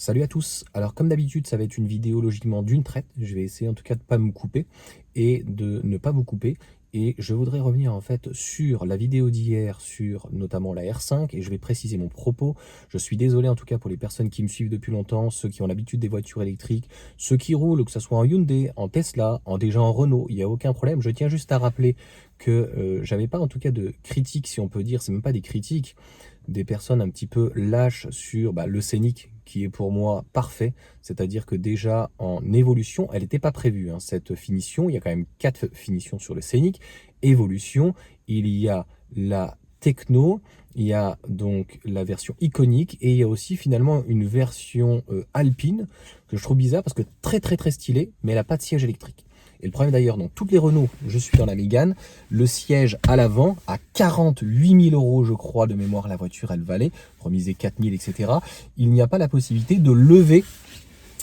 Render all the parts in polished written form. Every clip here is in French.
Salut à tous. Alors comme d'habitude, ça va être une vidéo logiquement d'une traite. Je vais essayer en tout cas de ne pas me couper et de ne pas vous couper. Et je voudrais revenir en fait sur la vidéo d'hier, sur notamment la R5, et je vais préciser mon propos. Je suis désolé en tout cas pour les personnes qui me suivent depuis longtemps, ceux qui ont l'habitude des voitures électriques, ceux qui roulent, que ce soit en Hyundai, en Tesla, déjà en Renault, il n'y a aucun problème. Je tiens juste à rappeler que j'avais pas en tout cas de critiques, si on peut dire, c'est même pas des critiques, des personnes un petit peu lâches sur le Scénic, qui est pour moi parfait, c'est-à-dire que déjà en évolution, elle n'était pas prévue, hein, cette finition, il y a quand même 4 finitions sur le Scénic. Évolution, il y a la Techno, il y a donc la version iconique et il y a aussi finalement une version alpine que je trouve bizarre parce que très stylée, mais elle n'a pas de siège électrique. Et le problème d'ailleurs, dans toutes les Renault, je suis dans la Mégane, le siège à l'avant, à 48 000 € je crois de mémoire, la voiture elle valait, remisé 4 000, etc. Il n'y a pas la possibilité de lever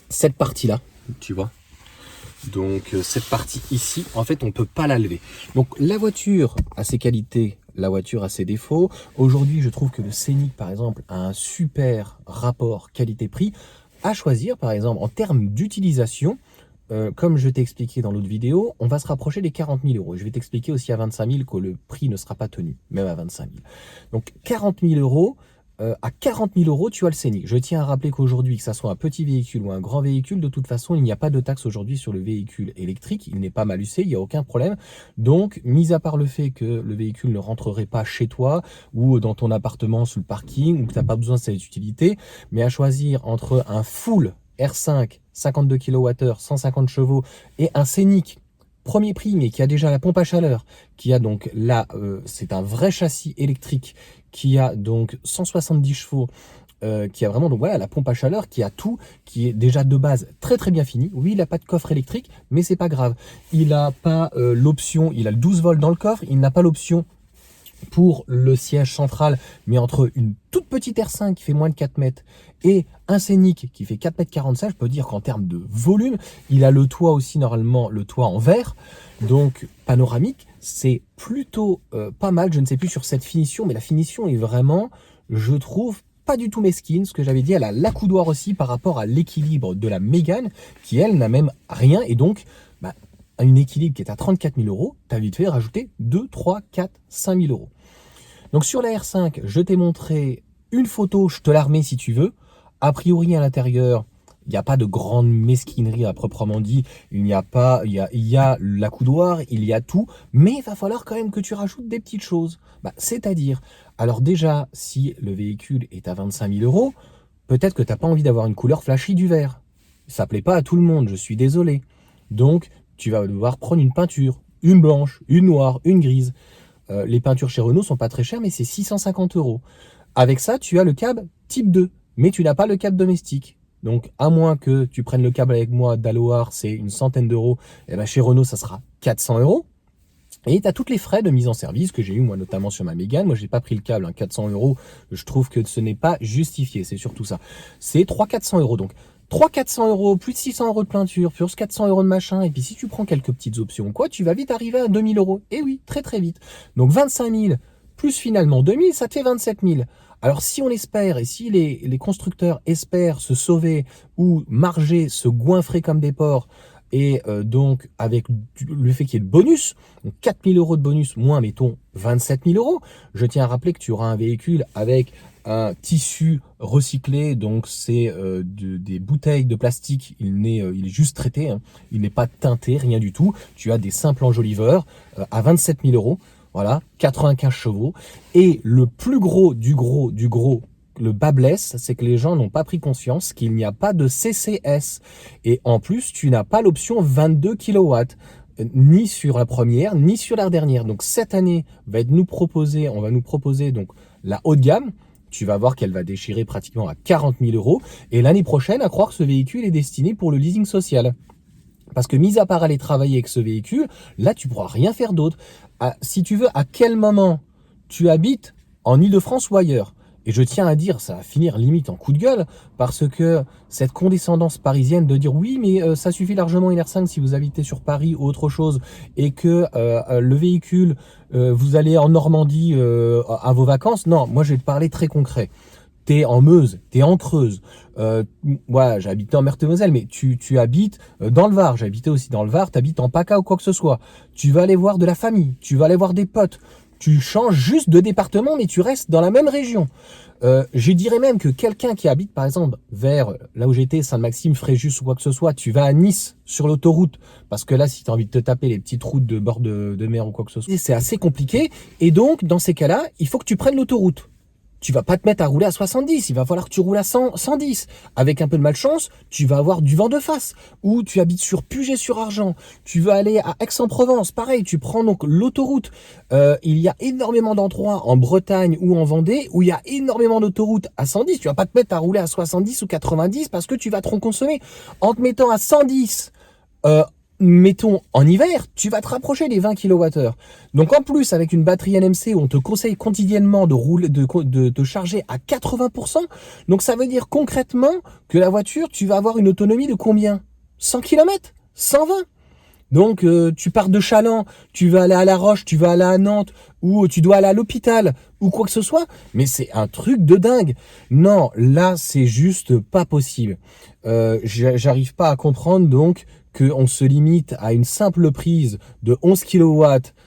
cette partie-là, tu vois. Donc cette partie ici, en fait, on ne peut pas la lever. Donc la voiture a ses qualités, la voiture a ses défauts. Aujourd'hui, je trouve que le Scénic, par exemple, a un super rapport qualité-prix. À choisir, par exemple, en termes d'utilisation, comme je t'ai expliqué dans l'autre vidéo, on va se rapprocher des 40 000 €. Je vais t'expliquer aussi à 25 000 que le prix ne sera pas tenu, même à 25 000. Donc 40 000 €, à 40 000 €, tu as le Scénic. Je tiens à rappeler qu'aujourd'hui, que ça soit un petit véhicule ou un grand véhicule, de toute façon, il n'y a pas de taxe aujourd'hui sur le véhicule électrique. Il n'est pas malucé, il n'y a aucun problème. Donc, mis à part le fait que le véhicule ne rentrerait pas chez toi ou dans ton appartement sous le parking ou que tu n'as pas besoin de cette utilité, mais à choisir entre un full R5, 52 kWh, 150 chevaux et un Scénic premier prix, mais qui a déjà la pompe à chaleur, qui a donc là, c'est un vrai châssis électrique, qui a donc 170 chevaux, qui a vraiment donc voilà la pompe à chaleur, qui a tout, qui est déjà de base très bien fini. Oui, il n'a pas de coffre électrique, mais c'est pas grave. Il n'a pas l'option, il a le 12 volts dans le coffre, il n'a pas l'option pour le siège central, mais entre une toute petite R5 qui fait moins de 4 mètres et un Scénic qui fait 4 mètres 45, je peux dire qu'en termes de volume, il a le toit aussi, normalement, le toit en verre, donc panoramique, c'est plutôt pas mal. Je ne sais plus sur cette finition, mais la finition est vraiment, je trouve, pas du tout mesquine. Ce que j'avais dit, elle a l'accoudoir aussi par rapport à l'équilibre de la Mégane, qui elle n'a même rien, et donc un équilibre qui est à 34 000 €, tu as vite fait rajouter 2, 3, 4, 5 000 €. Donc sur la R5, je t'ai montré une photo, je te la remets si tu veux. A priori à l'intérieur, il n'y a pas de grande mesquinerie à proprement dit. Il n'y a pas, il y a l'accoudoir, il y a tout, mais il va falloir quand même que tu rajoutes des petites choses. C'est-à-dire, alors déjà, si le véhicule est à 25 000 €, peut-être que tu n'as pas envie d'avoir une couleur flashy du vert. Ça plaît pas à tout le monde, je suis désolé. Donc, tu vas devoir prendre une peinture, une blanche, une noire, une grise. Les peintures chez Renault sont pas très chères, mais c'est 650 €. Avec ça, tu as le câble type 2, mais tu n'as pas le câble domestique. Donc, à moins que tu prennes le câble avec moi d'Aloar, c'est une centaine d'euros. Et ben chez Renault, ça sera 400 €. Et tu as toutes les frais de mise en service que j'ai eu, moi, notamment sur ma Mégane. Moi, j'ai pas pris le câble, 400 €. Je trouve que ce n'est pas justifié. C'est surtout ça. C'est 300-400 €. Donc, 300-400 €, plus de 600 € de peinture, plus 400 € de machin. Et puis, si tu prends quelques petites options, quoi, tu vas vite arriver à 2000 €. Et oui, très vite. Donc, 25 000, plus finalement 2000, ça te fait 27 000. Alors, si on espère, et si les constructeurs espèrent se sauver ou marger, se goinfrer comme des porcs, et donc avec le fait qu'il y ait le bonus, donc 4 000 € de bonus, moins mettons 27 000 €, je tiens à rappeler que tu auras un véhicule avec un tissu recyclé, donc c'est des bouteilles de plastique, il est juste traité, hein, il n'est pas teinté, rien du tout. Tu as des simples enjoliveurs à 27 000 €, voilà, 95 chevaux, et le plus gros du gros, le bas blesse, c'est que les gens n'ont pas pris conscience qu'il n'y a pas de CCS. Et en plus, tu n'as pas l'option 22 kW, ni sur la première, ni sur la dernière. Donc cette année, on va nous proposer donc la haut de gamme. Tu vas voir qu'elle va déchirer pratiquement à 40 000 €. Et l'année prochaine, à croire que ce véhicule est destiné pour le leasing social. Parce que mis à part aller travailler avec ce véhicule, là, tu pourras rien faire d'autre. Si tu veux, à quel moment tu habites en Île-de-France ou ailleurs? Et je tiens à dire, ça va finir limite en coup de gueule, parce que cette condescendance parisienne de dire oui, mais ça suffit largement une R5 si vous habitez sur Paris ou autre chose, et que le véhicule, vous allez en Normandie à vos vacances. Non, moi je vais te parler très concret. t'es en Meuse, t'es en Creuse, voilà, j'ai habité en Meurthe-et-Moselle, mais tu habites dans le Var, j'ai habité aussi dans le Var, t'habites en PACA ou quoi que ce soit, tu vas aller voir de la famille, tu vas aller voir des potes, tu changes juste de département, mais tu restes dans la même région. Je dirais même que quelqu'un qui habite, par exemple, vers là où j'étais, Sainte-Maxime, Fréjus ou quoi que ce soit, tu vas à Nice sur l'autoroute, parce que là, si tu as envie de te taper les petites routes de bord de mer ou quoi que ce soit, c'est assez compliqué. Et donc, dans ces cas-là, il faut que tu prennes l'autoroute. Tu vas pas te mettre à rouler à 70, il va falloir que tu roules à 100, 110. Avec un peu de malchance, tu vas avoir du vent de face. Ou tu habites sur Puget-sur-Argent, tu vas aller à Aix-en-Provence, pareil, tu prends donc l'autoroute. Il y a énormément d'endroits en Bretagne ou en Vendée où il y a énormément d'autoroutes à 110. Tu vas pas te mettre à rouler à 70 ou 90 parce que tu vas trop consommer. En te mettant à 110, mettons en hiver, tu vas te rapprocher des 20 kWh. Donc en plus, avec une batterie NMC où on te conseille quotidiennement de rouler, de te charger à 80%, donc ça veut dire concrètement que la voiture, tu vas avoir une autonomie de combien? 100 km? 120? Donc tu pars de Chaland, tu vas aller à La Roche, tu vas aller à Nantes, ou tu dois aller à l'hôpital, ou quoi que ce soit, mais c'est un truc de dingue. Non, là c'est juste pas possible. J'arrive pas à comprendre donc qu'on se limite à une simple prise de 11 kW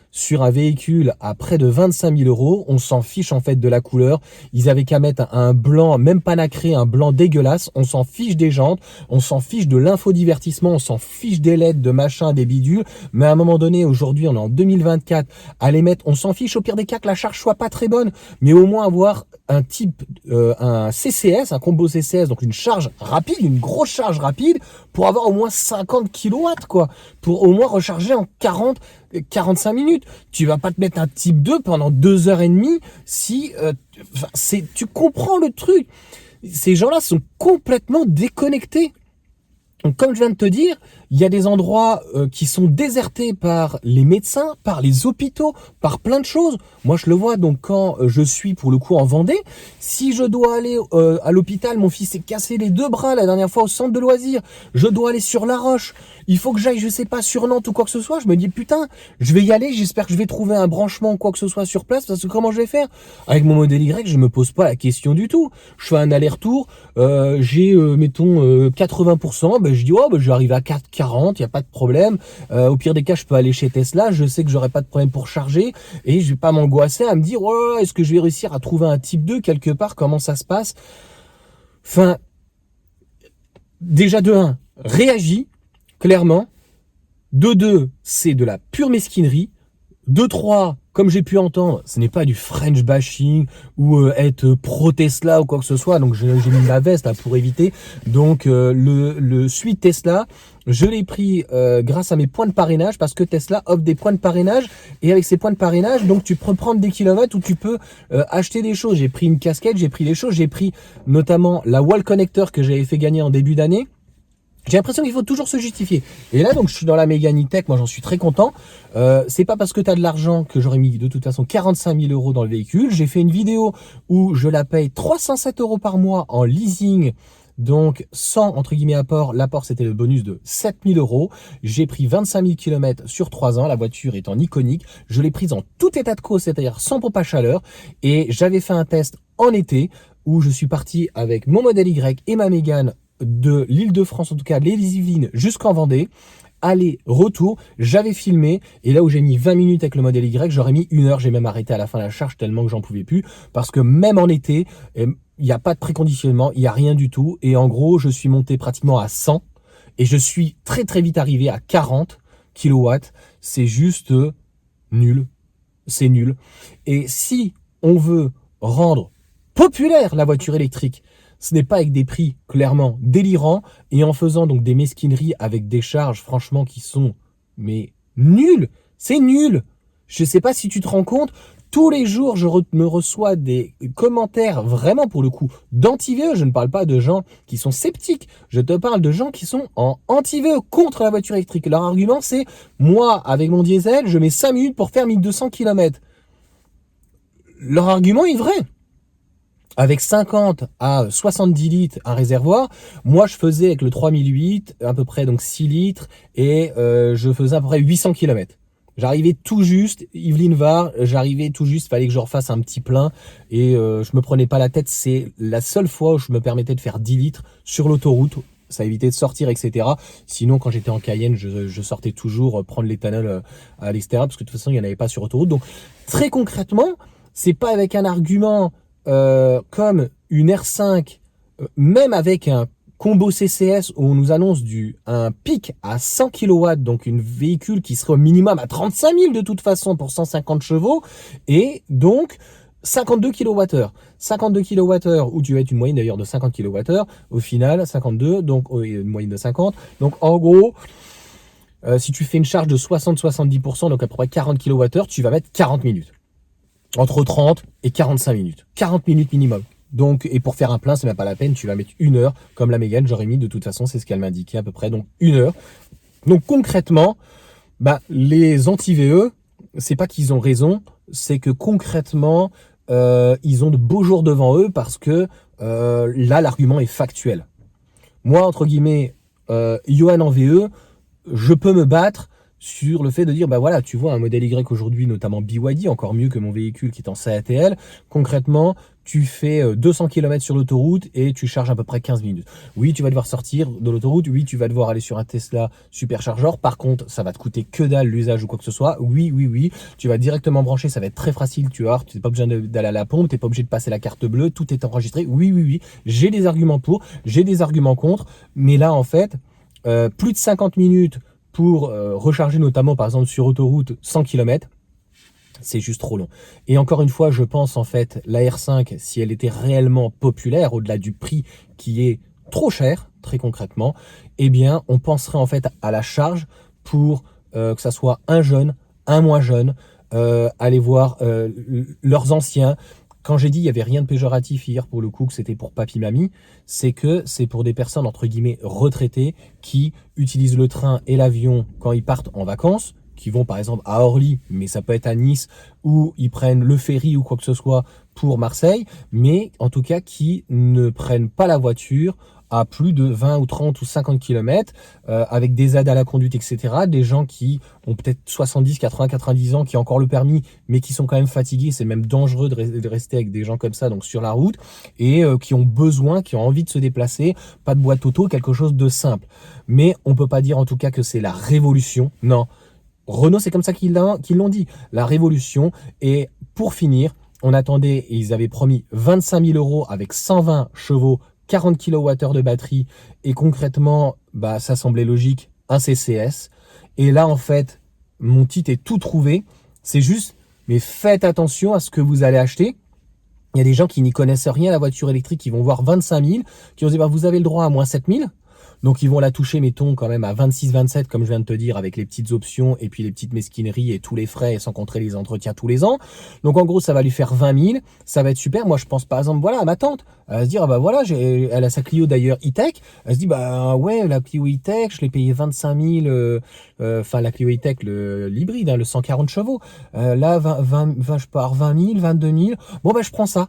sur un véhicule à près de 25 000 euros. On s'en fiche en fait de la couleur. Ils avaient qu'à mettre un blanc, même pas nacré, un blanc dégueulasse. On s'en fiche des jantes, on s'en fiche de l'infodivertissement, on s'en fiche des LED, de machin, des bidules. Mais à un moment donné, aujourd'hui, on est en 2024, à les mettre, on s'en fiche au pire des cas que la charge soit pas très bonne, mais au moins avoir un type, un CCS, un combo CCS, donc une charge rapide, une grosse charge rapide, pour avoir au moins 50 kW, quoi, pour au moins recharger en 45 minutes. Tu vas pas te mettre un type 2 pendant 2h30 si tu comprends le truc. Ces gens-là sont complètement déconnectés. Donc, comme je viens de te dire, il y a des endroits qui sont désertés par les médecins, par les hôpitaux, par plein de choses. Moi, je le vois donc quand je suis pour le coup en Vendée. Si je dois aller à l'hôpital, mon fils s'est cassé les 2 bras la dernière fois au centre de loisirs. Je dois aller sur La Roche. Il faut que j'aille, je sais pas, sur Nantes ou quoi que ce soit. Je me dis, putain, je vais y aller. J'espère que je vais trouver un branchement ou quoi que ce soit sur place. Parce que comment je vais faire? Avec mon modèle Y, je me pose pas la question du tout. Je fais un aller-retour. J'ai, mettons, 80%. Ben, je dis, oh, ben, j'arrive à 40, il n'y a pas de problème. Au pire des cas, je peux aller chez Tesla. Je sais que j'aurai pas de problème pour charger. Et je vais pas m'angoisser à me dire, oh, est-ce que je vais réussir à trouver un type 2 quelque part? Comment ça se passe? Enfin, déjà de 1, réagis. Clairement, de 2, c'est de la pure mesquinerie. De 3, comme j'ai pu entendre, ce n'est pas du French bashing ou être pro Tesla ou quoi que ce soit. Donc j'ai mis ma veste là, pour éviter. Donc le suite Tesla, je l'ai pris grâce à mes points de parrainage parce que Tesla offre des points de parrainage et avec ces points de parrainage, donc tu peux prendre des kilomètres où tu peux acheter des choses. J'ai pris une casquette, j'ai pris des choses, j'ai pris notamment la wall connector que j'avais fait gagner en début d'année. J'ai l'impression qu'il faut toujours se justifier. Et là, donc, je suis dans la Mégane E-Tech. Moi, j'en suis très content. C'est pas parce que tu as de l'argent que j'aurais mis de toute façon 45 000 euros dans le véhicule. J'ai fait une vidéo où je la paye 307 euros par mois en leasing. Donc, sans, entre guillemets, apport. L'apport, c'était le bonus de 7 000 euros. J'ai pris 25 000 km sur 3 ans. La voiture est en iconique. Je l'ai prise en tout état de cause, c'est-à-dire sans pompe à chaleur. Et j'avais fait un test en été où je suis parti avec mon modèle Y et ma Mégane de l'Île-de-France, en tout cas les Yvelines jusqu'en Vendée, aller-retour, j'avais filmé, et là où j'ai mis 20 minutes avec le modèle Y, j'aurais mis 1 heure, j'ai même arrêté à la fin la charge tellement que j'en pouvais plus, parce que même en été, il n'y a pas de préconditionnement, il n'y a rien du tout, et en gros, je suis monté pratiquement à 100, et je suis très très vite arrivé à 40 kilowatts, c'est juste nul, c'est nul. Et si on veut rendre populaire la voiture électrique, ce n'est pas avec des prix clairement délirants et en faisant donc des mesquineries avec des charges franchement qui sont mais nulles. C'est nul. Je sais pas si tu te rends compte. Tous les jours, me reçois des commentaires vraiment pour le coup d'anti-VE. Je ne parle pas de gens qui sont sceptiques. Je te parle de gens qui sont en anti-VE contre la voiture électrique. Leur argument c'est, moi avec mon diesel, je mets 5 minutes pour faire 1200 km. Leur argument est vrai. Avec 50 à 70 litres un réservoir, moi je faisais avec le 3008 à peu près donc 6 litres et je faisais à peu près 800 km. J'arrivais tout juste, Yveline Var, j'arrivais tout juste, fallait que je refasse un petit plein et je me prenais pas la tête. C'est la seule fois où je me permettais de faire 10 litres sur l'autoroute. Ça évitait de sortir, etc. Sinon, quand j'étais en Cayenne, je sortais toujours prendre l'éthanol à l'extérieur parce que de toute façon, il n'y en avait pas sur autoroute. Donc, très concrètement, c'est pas avec un argument comme une R5, même avec un combo CCS où on nous annonce un pic à 100 kW, donc une véhicule qui serait au minimum à 35 000 de toute façon pour 150 chevaux, et donc 52 kWh. 52 kWh, où tu vas être une moyenne d'ailleurs de 50 kWh, au final 52, donc une moyenne de 50. Donc en gros, si tu fais une charge de 60-70%, donc à peu près 40 kWh, tu vas mettre 40 minutes. Entre 30 et 45 minutes. 40 minutes minimum. Donc, et pour faire un plein, c'est même pas la peine, tu vas mettre 1 heure, comme la Mégane, j'aurais mis de toute façon, c'est ce qu'elle m'indiquait à peu près, donc 1 heure. Donc concrètement, bah, les anti-VE, c'est pas qu'ils ont raison, c'est que concrètement, ils ont de beaux jours devant eux parce que là, l'argument est factuel. Moi, entre guillemets, Johan en VE, je peux me battre sur le fait de dire, bah voilà, tu vois, un modèle Y aujourd'hui, notamment BYD, encore mieux que mon véhicule qui est en CATL, concrètement, tu fais 200 km sur l'autoroute et tu charges à peu près 15 minutes. Oui, tu vas devoir sortir de l'autoroute, oui, tu vas devoir aller sur un Tesla superchargeur, par contre, ça va te coûter que dalle l'usage ou quoi que ce soit, oui, tu vas directement brancher, ça va être très facile, tu vois, tu n'es pas besoin d'aller à la pompe, tu n'es pas obligé de passer la carte bleue, tout est enregistré, oui, j'ai des arguments pour, j'ai des arguments contre, mais là, en fait, plus de 50 minutes pour recharger notamment par exemple sur autoroute 100 km, c'est juste trop long. Et encore une fois, je pense en fait la R5, si elle était réellement populaire, au-delà du prix qui est trop cher, très concrètement, eh bien on penserait en fait à la charge pour que ça soit un jeune, un moins jeune, aller voir leurs anciens. Quand j'ai dit il n'y avait rien de péjoratif hier pour le coup, que c'était pour papy-mamie, c'est que c'est pour des personnes entre guillemets retraitées qui utilisent le train et l'avion quand ils partent en vacances, qui vont par exemple à Orly, mais ça peut être à Nice, ou ils prennent le ferry ou quoi que ce soit pour Marseille, mais en tout cas qui ne prennent pas la voiture à plus de 20 ou 30 ou 50 km, avec des aides à la conduite, etc. Des gens qui ont peut-être 70, 80, 90 ans, qui ont encore le permis, mais qui sont quand même fatigués. C'est même dangereux de rester avec des gens comme ça, donc sur la route, et qui ont besoin, qui ont envie de se déplacer, pas de boîte auto, quelque chose de simple. Mais on peut pas dire en tout cas que c'est la révolution, non. Renault, c'est comme ça qu'ils l'ont dit, la révolution. Et pour finir, on attendait, et ils avaient promis 25 000 € avec 120 chevaux, 40 kWh de batterie, et concrètement, bah, ça semblait logique, un CCS. Et là, en fait, mon titre est tout trouvé. C'est juste, mais faites attention à ce que vous allez acheter. Il y a des gens qui n'y connaissent rien à la voiture électrique, qui vont voir 25 000, qui vont se dire, bah, vous avez le droit à moins 7 000. Donc ils vont la toucher, mettons, quand même à 26-27, comme je viens de te dire, avec les petites options et puis les petites mesquineries et tous les frais, sans compter les entretiens tous les ans. Donc en gros, ça va lui faire 20 000, ça va être super. Moi, je pense par exemple, voilà, à ma tante. Elle va se dire, ah bah voilà, elle a sa Clio d'ailleurs e-tech. Elle se dit, bah ouais, la Clio e-tech, je l'ai payé 25 000, enfin la Clio e-tech, l'hybride, hein, le 140 chevaux. Là, je pars 20 000, 22 000. Bon, bah je prends ça.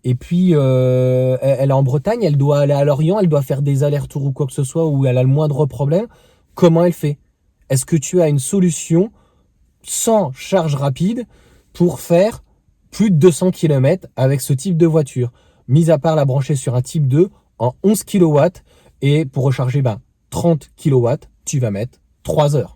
Et puis, elle est en Bretagne, elle doit aller à Lorient, elle doit faire des allers-retours ou quoi que ce soit, où elle a le moindre problème. Comment elle fait? Est-ce que tu as une solution sans charge rapide pour faire plus de 200 km avec ce type de voiture? Mis à part la brancher sur un type 2 en 11 kW, et pour recharger 30 kW, tu vas mettre 3 heures.